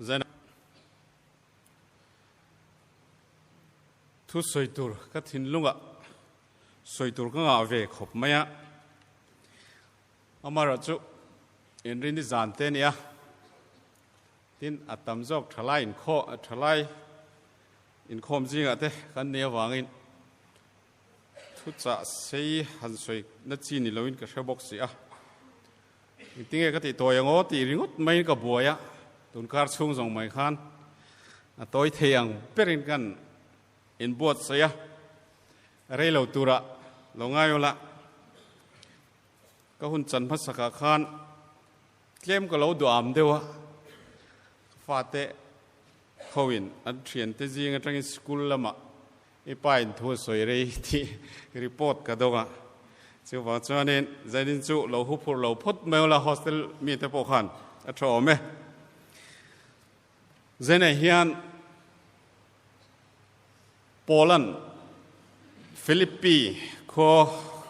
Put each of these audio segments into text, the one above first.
Zen thu soitur ka thin lunga soitur ka nga ve khop maya amara chu in rin di zan te nia tin atam jok thalai in kho thalai in khom jinga te kan ne wangin thu cha sei han soi na chi ni loin ka shabok si a tinge ka ti toyango ti ringot mai ka buaya tun kar chung jong mai khan a toi theyang perin kan in buat saya reilo tura longayola ka hun chan phasaka khan tlem ka lo duam dewa fate khowin an thian te jing atang school lama e pain thu soi rei thi report ka doga chu wa chanin zainin chu lo hu phur lo phot meula hostel mi te po khan a tho me zene hian Poland Philippines kho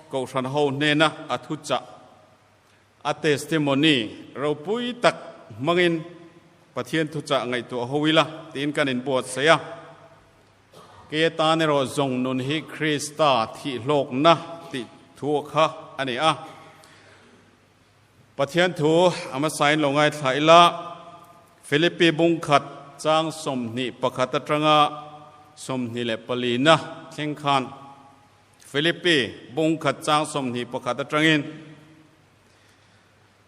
ko san ho ne na athucha a testimony ro pui tak mangin pathian thucha ngai to howila tin kanin bot saya ke ta ne ro zong nun hi Krista Thih hlawkna ti thu kha ani a pathian thu ama sain longai thaila Philippines bung khat chang som ni pakhat atanga som ni le palina theng khan Philippines bung khat chang som ni pakhat atangin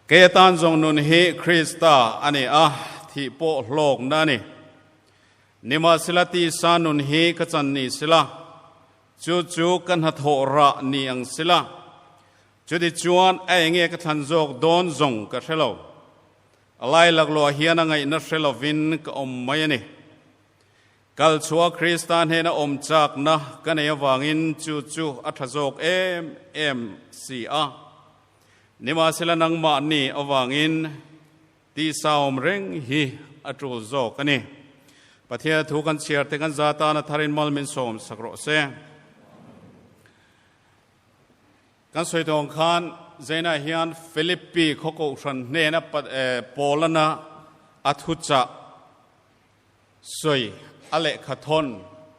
ke tan zong nun hi Krista ani a thi po hlok na ni nima silati sanun hi ka chan ni sila chu chu kan ha thora ni ang sila chu di chuan a nge ka than jok don zong ka thelo alai laglo hian ngai na threlovin ka om mai ni kal chua Kristan he na om chak na kan e wangin chu chu athajok em si a nima sila nang ma ni awangin ti saum reng hi atul zok ani pathia thu kan chiar te kan zata na tharin mal min som sakro se kan soitong khan zaina hian Philippines khoko ran ne na Polana athucha soi ale khathon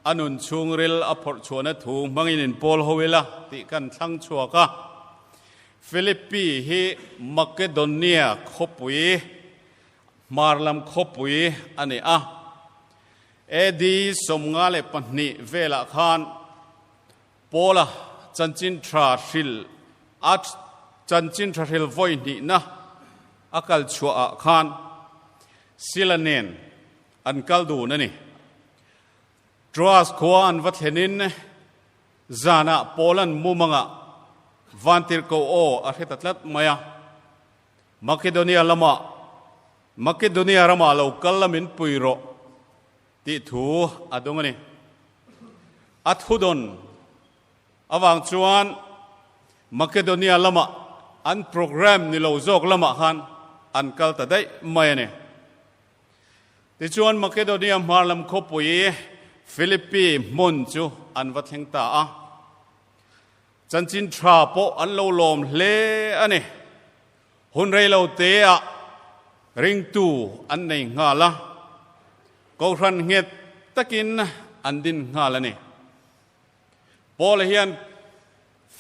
anun chungril aphor chona thu mangin in pol howela ti kan thlang chuaka Philippines hi Macedonia khopui marlam khopui ani a edi somngale panni vela khan pola chanchin thra hril at chanchin thra hril voi ni na akal chua khan silanen an kaldu na ni Dras kwan vathenin zana Poland mumanga vantir ko o ahetatlat maya Macedonia rama lo kallamin puiro ti thu adongani athudon awang chuan Macedonia lama an program ni lo jok lama khan an kal ta dai mayane ti chuan Macedonia marlam khopui Philippines mon chu an vatheng ta a chanchin thra po an lo lom hle ani hun rei lo te a ring tu an nei nga la ko ran nget takin an din nga la ni pol hian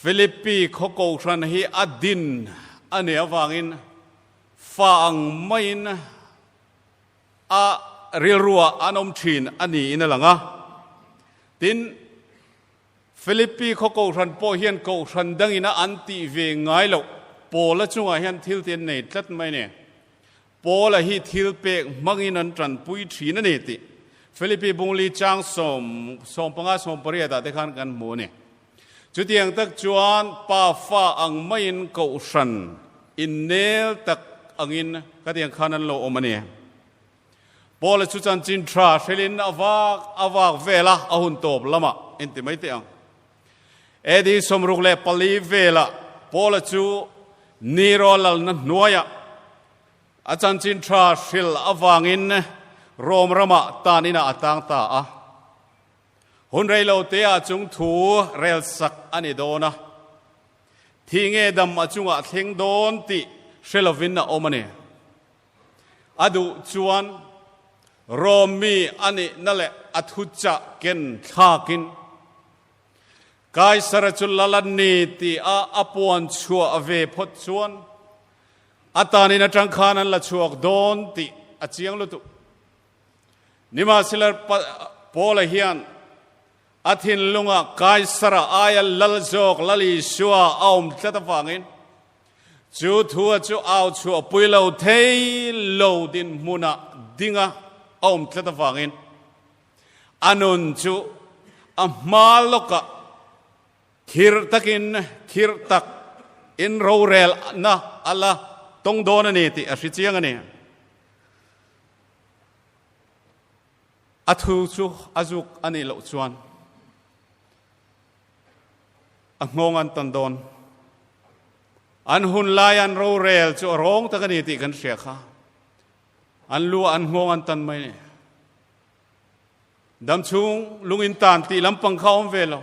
Philippines kho ko ran hi adin ane awangin fa ang main a rilruwa anom thin ani inalanga tin Philippines kho ko ran po hian ko ran dangina anti ve ngai lo pola chunga hian thil ten nei tlat mai ne pola hi thil pe mangin an tran pui thina ne ti Philippines bungli chang som panga som paria ta te khan kan mu ne chutiang tak chuan pa fa ang main ko ran in nel tak angin ka tiang khanan lo omani Pola chu chan chin thra thelin awak vela ahun top lama intimai te ang edi somruk le pali vela pola chu nirolal na nuaya achan chin thra thil awangin rom rama tanina atang ta a hun reilo te a chung thu rel sak ani dona thinge dam achunga thleng don ti shelovin na omani adu chuan โรมีอันนี้นั่นแหละอัตุจักเกนทากินกายสระจุลลันนีตีอาปวนชัวเวพดชวนอัตานินจังขานันละชัวโดนติอเจียงลุตุนิมาสิลปอลเฮียนอาทินลุงกายสระอายลลจอกลลิชัวเอามเตตฟังอินจูทัวจูเอาชัวปุยเลวเทยเลวดินมุนาดิงะเอามเตตฟังอินอนุนจูอามาลกะคิรตักินคิรตักอินโรเรลนะอัลลาตรงโดนนี่ติอชิเจียงนี่อัตุจูอาจุกอันนี้เหล่าชวนงงอันตันโดนอันหุ่นลายอันโรเรลจูร้องตะกันนี่ติกันเสียค่ะอันลัวอันงงอันตันไม่เนี่ยดำชุงลุงอินตานตีลำปังเข้าเวลา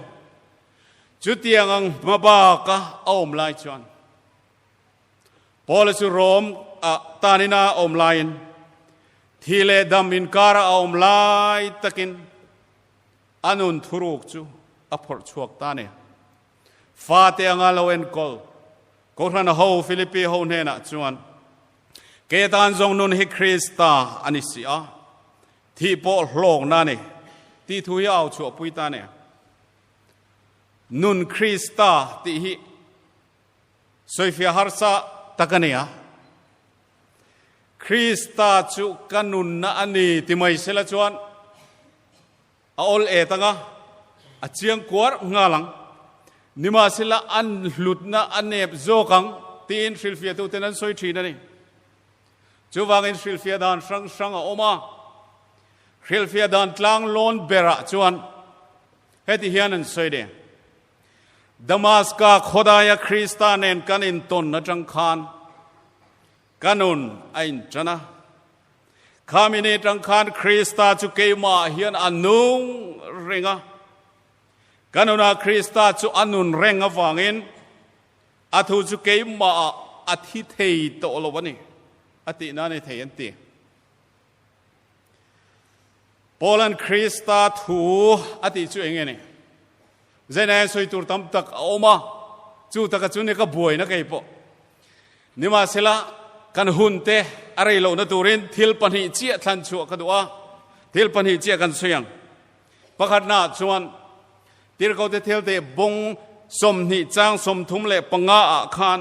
จุดเตียงมาบ้ากะอมลายชวนพอละสุโรมตานินาอมลายทีเลดำอินการะอมลายตะกินอนุนทุรุกจูอภรชวกตาเนี่ยฟาเตียงอาลเวนกอลกอรันโฮฟิลิปปีโฮเนนะชวนเกตันจงนุนฮิคริสตาอันนี้สิอาที่โปโลกนั่นนี่ที่ทุยเอาชัวปุยตาเนี่ยนุนคริสตาติฮิโซฟีฮาร์ซาตะกันเนี่ยคริสตาจุกันนุนนะอันนี้ที่ไม่เสละชวนเอาเอตังะอาเจียงกวดงาลังนิมาสิละอันหลุดนะอันเนบโจกังตีนฟิลเฟียตุเตนันสวยทีนั่นนี่จูวางอินฟิลเฟียดานสังออกมาฟิลเฟียดานกลางลอนเบระชวนเฮติเฮียนันสวยเดดามัสกาขดายคริสตาเนนกันอินตนนจังคานกันุนไอ้จันะขามินีจังคานคริสตาจุเกยมาเฮียนอนุงเริงะกันุนาคริสตาจุอนุนเริงะฟังอินอาทุจุเกยมาอธิเทยโตโลวันนี้อตินาในเทียนตีโปแลนด์คริสตาถูอติจุเองนี่เจเนสวยตูร์ตั้มตักเอามาจูตักจุนี่ก็บวยนะไก่ปอนี่มาเสละกันหุ่นเตะอะไรเหล่านั้นตูรินทิลปันหิเจียทันชัวกันตัวทิลปันหิเจียกันเสียงประคัดหน้าชวนทิลเขาเตะทิลเตะบงสมหิจางสมทุมเละปังอาอาคาร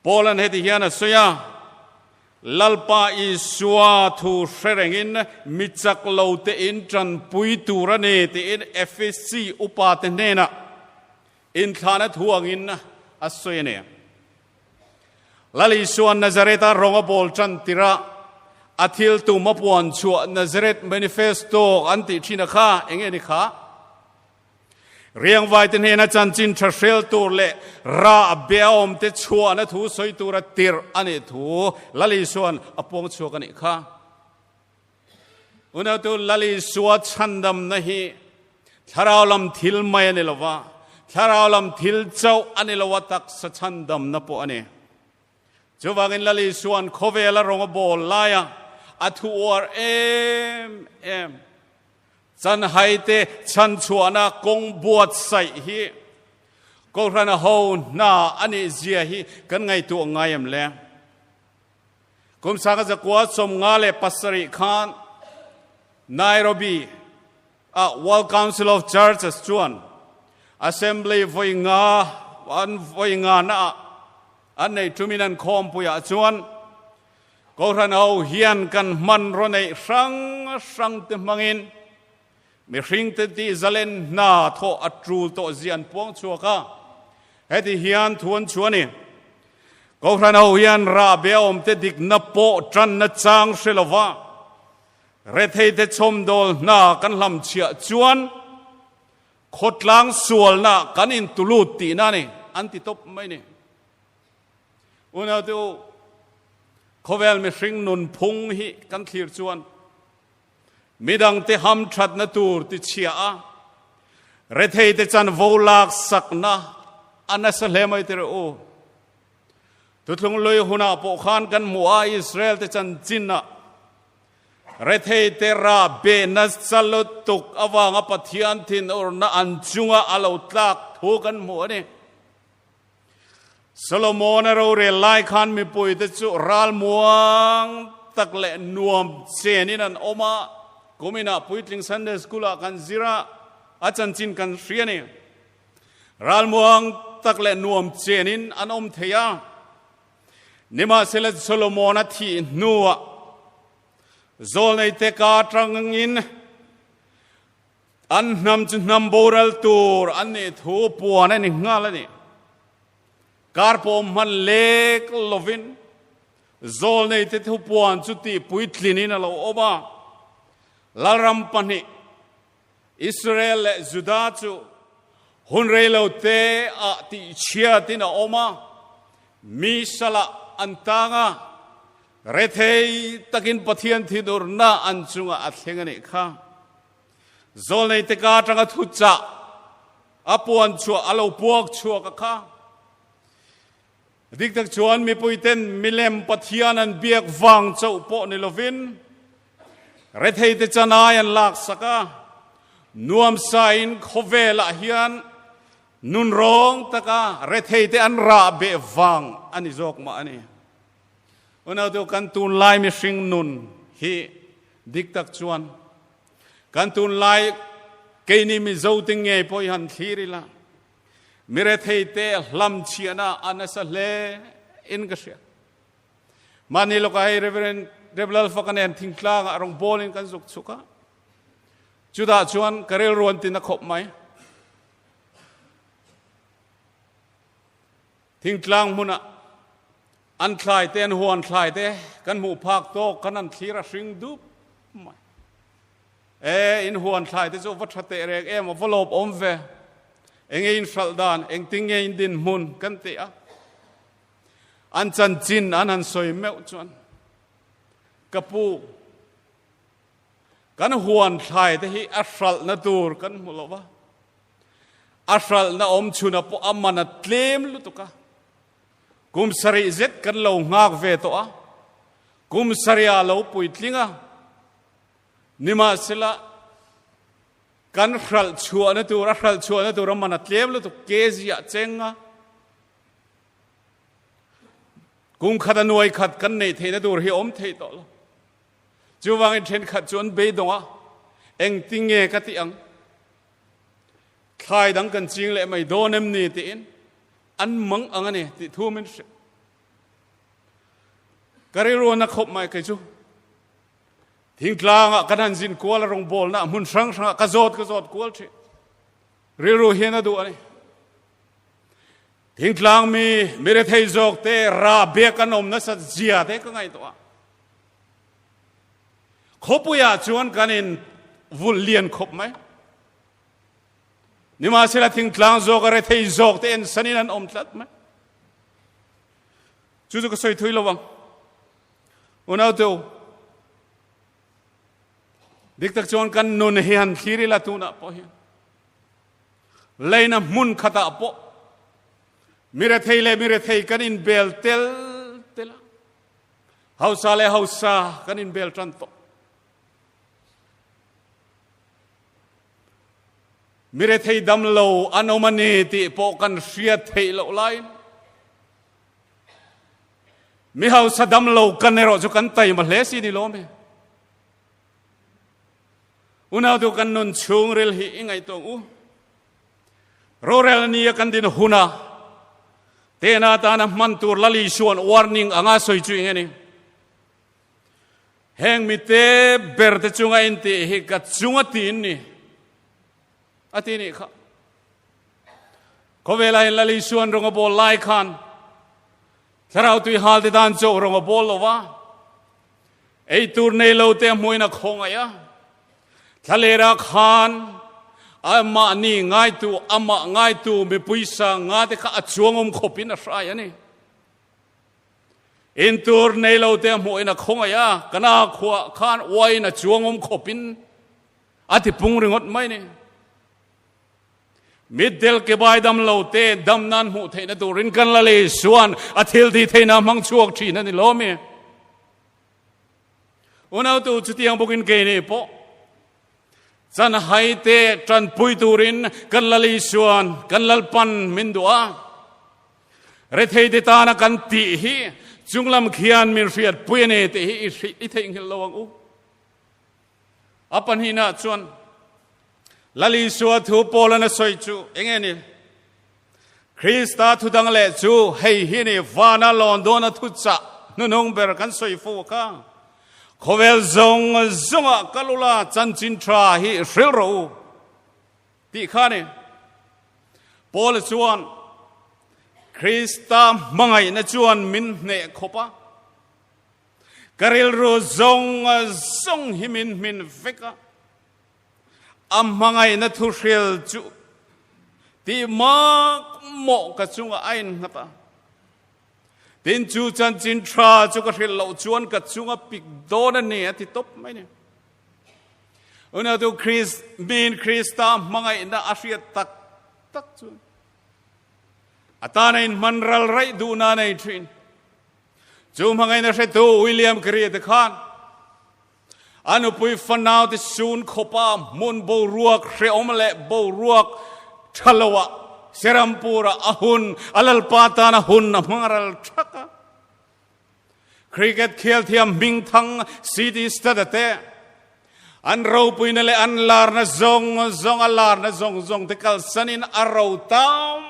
โปแลนด์เฮติเฮียนะเสียลัลปาอิสวาทูเสรงอินมิจักเหล่าเตอินจันปุยตูระเนเตอินเอฟซีอุปาเตเนนะอินทานะทวงอินนะอัศวยเนียลลิสวนนาซาเรตารองบอลจันติระอาทิลตุมาปวนชัวนาซาเรตแมนิเฟสโตอันติชินาคาเองนี่ค่ะเรียงไว้ที่นี่นะจันจินทรัลตัวเล่ราเบียอมเตชัวนะทูสอยตัวระติร์อันนี้ทูลลิสวนอปงชัวกันนี่ค่ะอุณหภูมิลลิสวนชันดำนะฮีทาราวลำทิลไม่นี่ละวะทาราวลำทิลเจ้าอันนี้ละวะตักสัชันดำนะปอันนี้จูวากินลลิสวนโคเวลารองบอลลายอัทูอร์เอ็มจันไฮเตชันชวนากงบวชใส่ฮีก็รันฮูนาอันนี้เจียฮีกันไงตัวไงยมเล่กุมสักจะกวาดสมงาเลปัสริคานไนโรบีWorld Council of Churches ชวน Assembly ไฟงาวันไฟงานะอันในทุมินันคอมปุยะชวนก็รันฮูเฮียนกันมันรนในสังเตมังอินมีสิ่งที่จะเล่นหน้าโทอัตรูโตเจียนปวงชัวก้าเฮติเฮียนทวนชัวนี่ก็พระนาเฮียนราเบียอมเตดิกนับโปจันนัจางเชลวาเรทเฮเตชมโดลหน้ากันลำเชียจวนขดล้างส่วนหน้ากันอินตุลูตีนั่นนี่อันติตบไม่นี่อุณหภูมิเขาเวลมีสิ่งนุนพุงหิกันขีดชวนมิดังเตหำชัดนตูร์ติเชียเรทเฮเตจันโวลักสักนะอันนั้นสเลไม่เตระโอตุลงลอยหุนาปกขานกันมัวอิสราเอลเตจันจินนะ re thei te ra be na salutuk awanga pathian thin or na anchunga alo tlak thu kan mu ani Solomon ro re lai khan mi pui te chu ral muang tak le nuam chenin an oma komina puitling Sunday school a kan zira achan chin kan riani ral muang tak le nuam chenin an om theya nima sele Solomon a thi nuwa zol nei te ka trangin an nam chu nam boral tur an ne thu puan ani ngala ni karpo man lek lovin zol nei te thu puan chu ti puitlinin alo oba lalram pani Israel Juda chu hunrei lo te a ti chia tin a oma mi sala antanga rethei takin pathian thidur na anchunga athengani kha zol nei te ka tanga thu cha apuan chu alo puak chu ka kha dik tak chuan mi puiten milem pathian an biak wang chau po ni lovin rethei te chanai an lak saka nuam sain khovela hian nun rong taka rethei te an ra be wang ani jok ma ani ona do kan tun lai mi hring nun hi dik tak chuan kan tun lai keini mi zo ting nge poi han thirila mire thei te hlam chiana anasa le in ka sia mani lokai reverend Rebel Fakanen thingtlang arong bolin kan zuk chuka chuda chuan karel ruan tin a khop mai thingtlang muna an thlai te an huan thlai te kan mu phak to kan an thira hring dup mai in huan thlai te chu vathate rek em volop om ve enge in saldan eng tinge in din mun kan te a an chan chin an soi meu chuan kapu kan huan thlai te hi asral na tur kan mulova asral na om chuna po amana tlem lutuka kum sari zet kan lo ngak ve to a kum saria lo puitlinga nima sila kan hral chua na tur hral chua na tur amana tlem lutuk kezia chenga kum khata noi khat kan nei the na tur hi om thei to lo chuwang in then khat chuan be donga eng tinge ka ti ang khai dang kan ching le mai do nem ni ti in an mang ang ani ti thu min kari ro na khop mai kai chu thingtlang a kan han jin kwal rong bol na mun sang sang ka zot kwal thi ri ro hian du ani thingtlang mi re thei jok te ra be kan om na sa zia te ka ngai to a khopuya chuan kanin vul lian khop mai nima sela thingtlang jok re thei jok te en sanin an om tlat mai chu ka soi thui lowang unau to dik tak chuan kan nun hian thiri la tu na po hian leina mun khata po mire thei kanin bel tel tela hausa kanin bel tran to mire thei dam lo anomani ti po kan ria thei lo lai mi hausa dam lo kan ero chu kan tai ma hle si ni lo me unau tu kan nun chung rel hi ingai tong u rorel ni kan din huna tena ta na man tur lali suan warning anga soi chu ngeni heng mi te ber te chunga in ti hi ka chunga tin ni atini kha kovela in lali suan ronga bol lai khan tharau tui hal de dan cho ronga bol lova ei tur nei lo te moina khonga ya thalera khan ama ni ngai tu me puisa nga te kha achuangom khopin a hrai ani in tur nei lo te moina khonga ya kana khwa khan waina chuangom khopin ati pung ringot mai ni middel ke bai dam lo te dam nan mu theina turin kan la le suan athil di theina mang chuak thin ani lo me อุณเอาตัวจุดยังบุกินเกนี่ปอจันไฮเตจันปุยตูรินกันลลิชวนกันลลปันมินดัวเรทเฮติตานักันตีฮีจุงลำเขียนมิรฟิดปุยเนติฮีอิเทงฮิลลวังอูอปันหินาชวนลลิชวทูโปลนสอยจูเองนี่คริสตาทุดังเลจูเฮฮินี่วานาลอนโดนทุจ่านุนงเบรกันสอยฟูก้าขเวลซงกัลุลาจันจินทราฮิเริลรูที่ข้านี่โปลชวนคริสตามังไงนชวนมินเนคบะกริลรูซงฮิมินเฟกะอัมมังไงนทุเริลจูที่มาโมกจุงไอ้นตาตินจูจันจินทราจูกระเทลเหล่าจวนกับจุงปิกโดนเนี่ยที่ตบไหมเนี่ยอุณเอาตัวคริสมีนคริสตามังไงน่าอาเซียตักจวนอาตาในมันรัลไรดูนาในทรินจูมังไงน่าเสตูวิลเลียมกรีดขานอนุปุยฟันเอาที่ซูนขบามุนโบรัวเรอมเละโบรัวชลวะเซรัมปูระอาหุนอัลลปาตานะหุนนะมังรัลชักคริกเก็ตเขียลเทียมมิงทังซีดีสตัดเตอันเราปุยนั่นแหละอันลาร์นะซงอัลลาร์นะซงที่กัลสันินอาเราตาม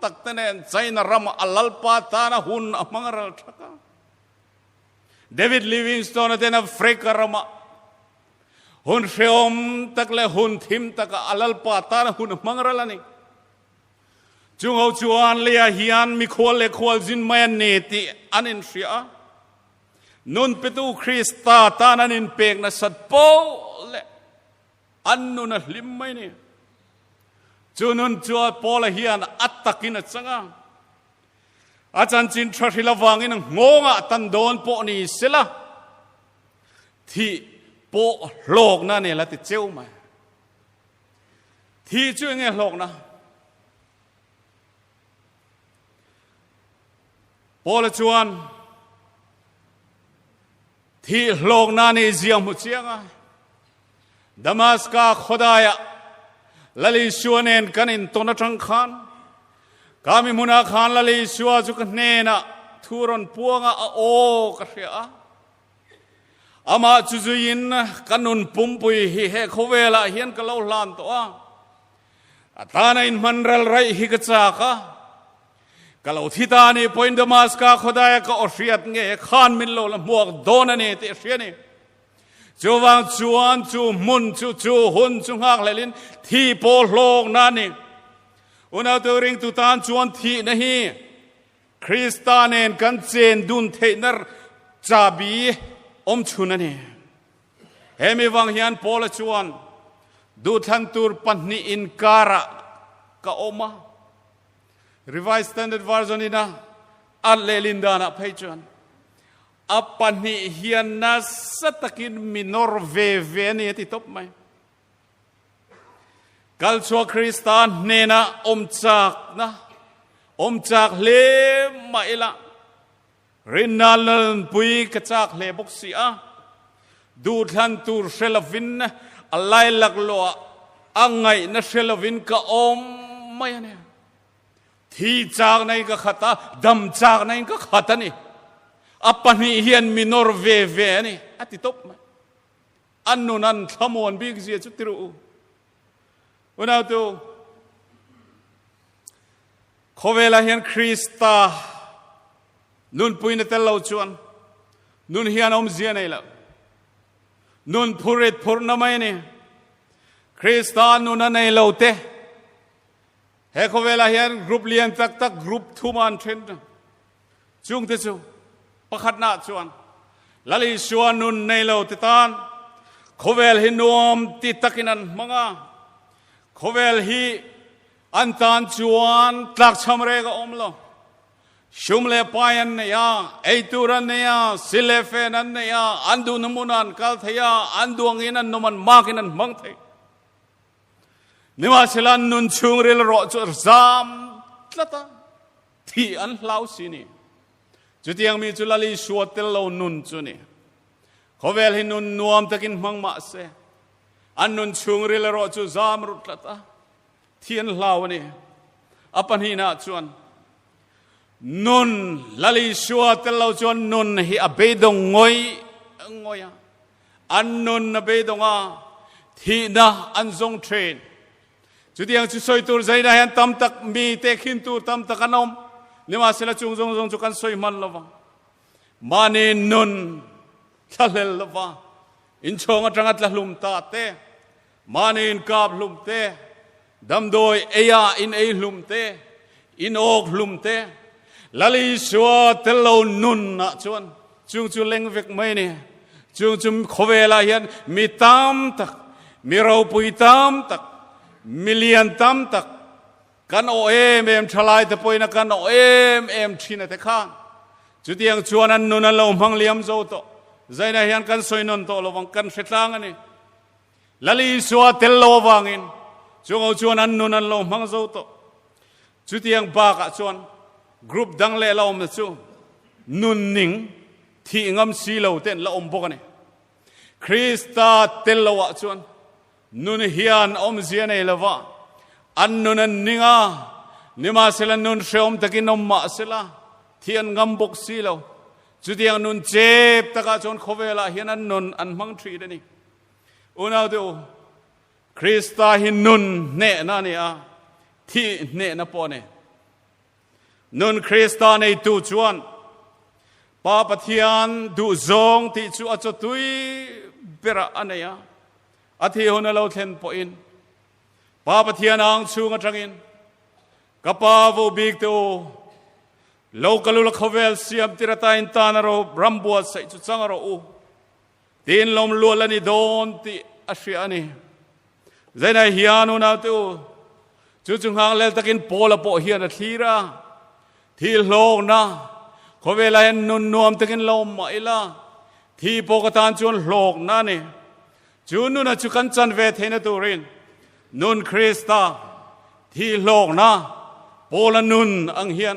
ตักเตนใจนะรำอัลลปาตานะหุนนะมังรัลชักเดวิดลิวิงสโตนเตนะเฟรกรำหุนเชอมตักเลหุนทิมตักอัลลปาตานะหุนนะมังรัลนี่จุงเอาจวนเลียฮิอันมิควอลเลควอลจินแมนเนติอันอินเสียนุนเปตูคริสตาตานันอินเปกนะสัตโปเลอันนุนลิมไม่เนี่ยจุนุนจัวโปลฮิอันอัตตะกินจังอาจารย์จินทริลวังอินงงะตันโดนโปนี่เสละที่โปโลกนั่นเนี่ยละติเจ้ามาที่ช่วยไงโลกนะโปลชวนที่โลกนานีเจียมมุเชียงดามัสกาขดายะลลิชวนเองกันอินตนจังขันกามิมุนาขันลลิชวจุกเนนะทุรนพวงโอกระเสียอามาจุจุยินกันนุนปุ่มปุยฮิเฮขเวลาเฮียนกะเลาลานตัวตาในมันรัลไรฮิกจากะkalau thita ni point damas ka khodaya ka oriat nge khan min lo la muak dona ni te sia ni chuwang chuan chu mun chu hun chu ngak lelin thi pol lok na ni una to ring tu tan chuan thi na hi kristanen kan chen dun theinar chabi om chuna ni hemi wang hian pol chuan du than tur panni in kara ka oma Revised Standard Version ina allelinda na paichuan apani hian na satakin minor ve ni ti top mai kalchua kristan nena omchak le maila rinnalan pui kachak le boksia du than tur shelavin alai laklo angai na shelavin ka om mai neที่จากในก็ขัดดำจากในก็ขัดนี่อัปปนิเฮียนมินอร์เวนี่อติตบอันนู้นขโมยบิ๊กเสียจุดที่รู้วันนั้นตัวขเวลาเฮียนคริสตานุนปุยนเตลเราชวนนุนเฮียนอมเสียในละนุนพูริตพูรนไม่เนี่ยคริสตานุนในเราเตเฮขเวลาเห็นกรุ๊ปเลียนตักกรุ๊ปทุมันเทรนจุงเตจูประคัดนาชวนลลิชวนนุนในโลติตานขเวลหินวมติตักินันมังอาขเวลฮีอันตานชวนตักชมเรกอมโลชุมเลปายันเนียเอตูรันเนียสิเลเฟนันเนียอันดูนมุนันกัลเทียอันดวงอินันนมันมากินันมังเทนิวาชลันนุนชุงเรลรอจรซามตละตาที่อันเล่าสินี่จุดยังมีจุลลีชัวเตลโลนุนจุนี่ข ขอเวลให้นุนนวมตะกินมังมาเสอันนุนชุงริลรอจูจามรุตละตาเทียนลาวนี่อปันหินาจวนนุนลลิชัวเตลาจวนนุนฮิอเบดงงอยอันนุนอเบดงอาทีน่าอันทรงเทรนจุดยังจุดสอยตัวใจนะเห็นตำตักมีเตะขินตัวตำตักกันอมนี่มาเสละจุงจุกันสอยมันละวะมาเนนุนทะเลละวะอินชงอัตรังอัตละลุมตาเตมาเนอินกาบลุมเตดำโดยเอียอินเอลุมเตอินโอกลุมเตลลิชัวเตลานุนนะจวนจุเล็งเวกไม่เนี่ยจุขเวลาเห็นมีตามตักมีเราปุยตามตักมิเลียนตามตักกันโอเอ็มทลายแต่ปุยนักกันโอเอ็มชินแต่ข้างจุดยังชวนนั้นนุนเราพังเลี้ยมโจโตใจนะเห็นกันสวยนนโตเราวังกันเสตางอันนี้ลลิชัวเตลวังอินจงเอาชวนนั้นนุนเราพังโจโตจุดยังบากชวนกรุ๊ปดังเล่เราไม่ชูนุนนิงที่งำสีเราเต้นละอมบกันนี่คริสตาเตลวะชวนนุนเฮียนอมเสียในละวะอันนุนนิงานิมาเสลนุนเชอมตะกินอมมาเสลาที่อันงำบกสีเราจุดยังนุนเจ็บตะกาชวนขเวลาเฮียนนุนอันมังทรีเดนี่อุณาดูคริสตาหินุนเนนานี่อาที่เนนปอเนนุนคริสตาในตูจวนป้าปะเทียนดูจงที่ชัวจะตุยเปร่าอันนี้อาทิตย์หัวเราเทนปอินป้าปะเทียนอ่างชูงจังอินกับป้าวูบิกตัวโลกลุลขเวลเสียมติระตาอินตานเราบรัมบัวใส่จุดสังเราอูตีนลมลัวลันิโดนที่อาเซียนี่ใจในเฮียนุนาตัวจุดจุงหางเลตะกินโปละโปเฮียนทีระที่โลกนะขอเวลานุนนวมตะกินลมมาอีละที่ปกติจวนโลกนั่นนี่จูนุนจุกันจันเวทเฮนตูรินนุนคริสตาที่โลกนะโปละนุนอังเฮียน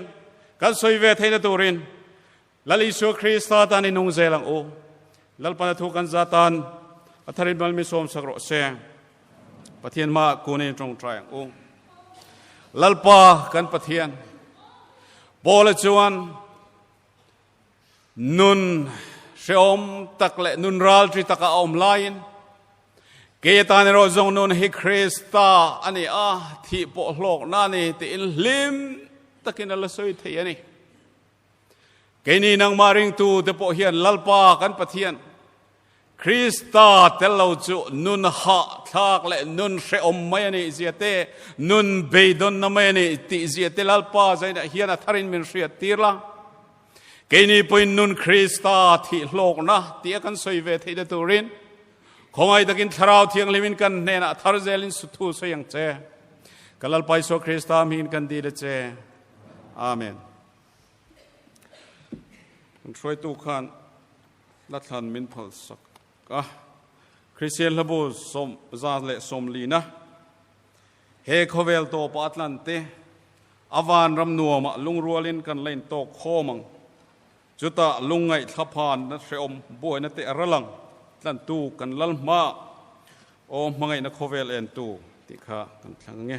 กันสวยเวทเฮนตูรินลลิชัวคริสตาตานินุงเซลังโอลลปนทุกันซาตานอัทรินบัลมิสอมสักรเซงปะเทียนมากูนี่ตรงใจโอลลปากันปะเทียนโปละจวนนุนเชอมตักเละนุนรัลทรีตักอมไลน์เกยตานเราจงนุนฮิคริสตาอันนี้ที่ปกโลกนั่นนี่ที่อินลิมตักินละสวยเทียนี่เกนี่นางมาริงตูเตปกเฮียนลลปากันปะเทียนคริสตาเตลเราจูนุนหะทักเละนุนเชอมไม่นี่เสียเตนุนเบยดอนนไม่นี่ที่เสียเตลลปาใจนะเฮียนทารินมินเสียตีละเกนี่เป็นนุนคริสตาที่โลกนะที่กันสวยเวทีเดตูรินคงไอ้ตะกินทราวเทียงลิมินกันเนน่ะทาร์เซลินสุทูสยังเจกัลลไปโซคริสตามินกันดีเดเจอาเมนช่วยตู้ขันลัทธันมินพัลสักคริสเตียนระบุสมซาเลสมลีนะเฮโคเวลโตปาตลันเตอาวานรำนัวมาลุงรัวลินกันเล่นโตโคมังจุตะลุงไงทับพานนัทเรอมบวยนัตเตอระลังลันตูกันลัลมาโอมังไงนักโคเวลเอ็นตูติขากันทั้งเงี้ย